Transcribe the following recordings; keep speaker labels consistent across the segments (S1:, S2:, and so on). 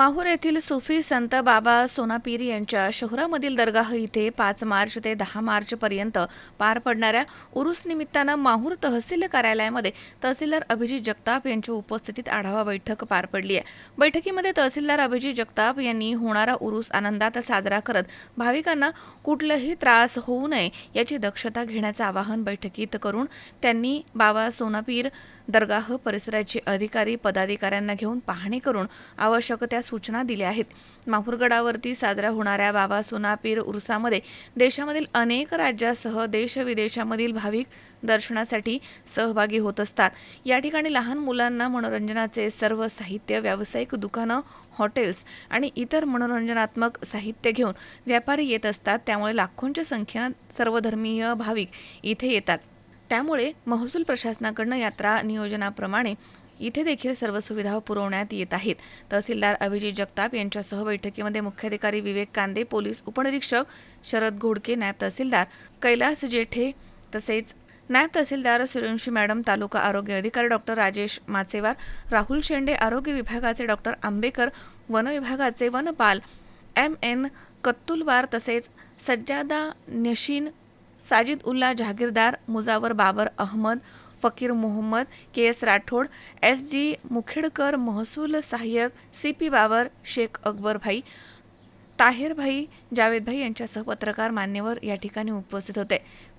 S1: माहूर येथील सुफी संत बाबा सोनापीर यांच्या शहरामधील दरगाह इथे 5 मार्च ते 10 मार्च पर्यंत पार पडणाऱ्या उरूस निमित्तानं माहूर तहसील कार्यालयामध्ये तहसीलदार अभिजित जगताप यांच्या उपस्थितीत आढावा बैठक पार पडली आहे। बैठकीमध्ये तहसीलदार अभिजित जगताप यांनी होणारा उरूस आनंदात साजरा करत भाविकांना कुठलाही त्रास होऊ नये याची दक्षता घेण्याचं आवाहन बैठकीत करून त्यांनी बाबा सोनापीर दरगाह परिसराची अधिकारी पदाधिकाऱ्यांना घेऊन पाहणी करून आवश्यक त्या सूचना दिल्या आहेत। माहूरगडावरती साजरा होणाऱ्या बाबा सोनापीर उरुसामध्ये देशामधील अनेक राज्यासह देश-विदेशामधील भाविक दर्शनासाठी सहभागी होत असतात। या ठिकाणी लहान मुलांना मनोरंजनाचे सर्व साहित्य, व्यावसायिक दुकानं, हॉटेल्स आणि इतर मनोरंजनात्मक साहित्य घेऊन व्यापारी येत असतात। त्यामुळे लाखोंच्या संख्येने सर्वधर्मीय भाविक इथे येतात। त्यामुळे महसूल प्रशासनाकडून यात्रा नियोजनाप्रमाणे इथे देखील सर्व सुविधा पुरवण्यात येत आहेत। तहसीलदार अभिजित जगताप यांच्यासह बैठकीमध्ये मुख्याधिकारी विवेक कांदे, पोलीस उपनिरीक्षक शरद घोडके, नायब तहसीलदार कैलास जेठे तसेच नायब तहसीलदार सूर्यवंशी मॅडम, तालुका आरोग्य अधिकारी डॉक्टर राजेश माचेवार, राहुल शेंडे, आरोग्य विभागाचे डॉक्टर आंबेकर, वन विभागाचे वनपाल MN कत्तुलवार तसेच सज्जादा नशीन, साजिद उल्ला जहागीरदार, मुजावर बाबर अहमद, फकीर मोहम्मद, KS राठोड, SG मुखेडकर, महसूल सहाय्यक CP बाबर, शेख अकबर भाई, ताहेर भाई, जावेद भाई यांच्यासह पत्रकार मान्यवर या ठिकाणी उपस्थित होते।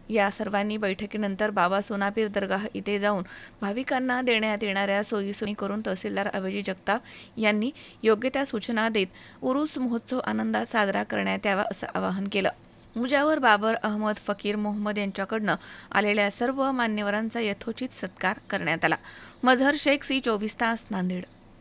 S1: या सर्वांनी बैठकीनंतर बाबा सोनापीर दरगाह इथे जाऊन भाविकांना देण्यात येणाऱ्या सोयीसुविधा करून तहसीलदार अभिजित जगताप यांनी योग्य त्या सूचना देत उरूस महोत्सव आनंदात साजरा करण्यात यावा असं आवाहन केलं। मुजावर बाबर अहमद, फकीर मोहम्मद यांच्याकडनं आलेल्या सर्व मान्यवरांचा यथोचित सत्कार करण्यात आला। मजहर शेख, C24 तास, नांदेड।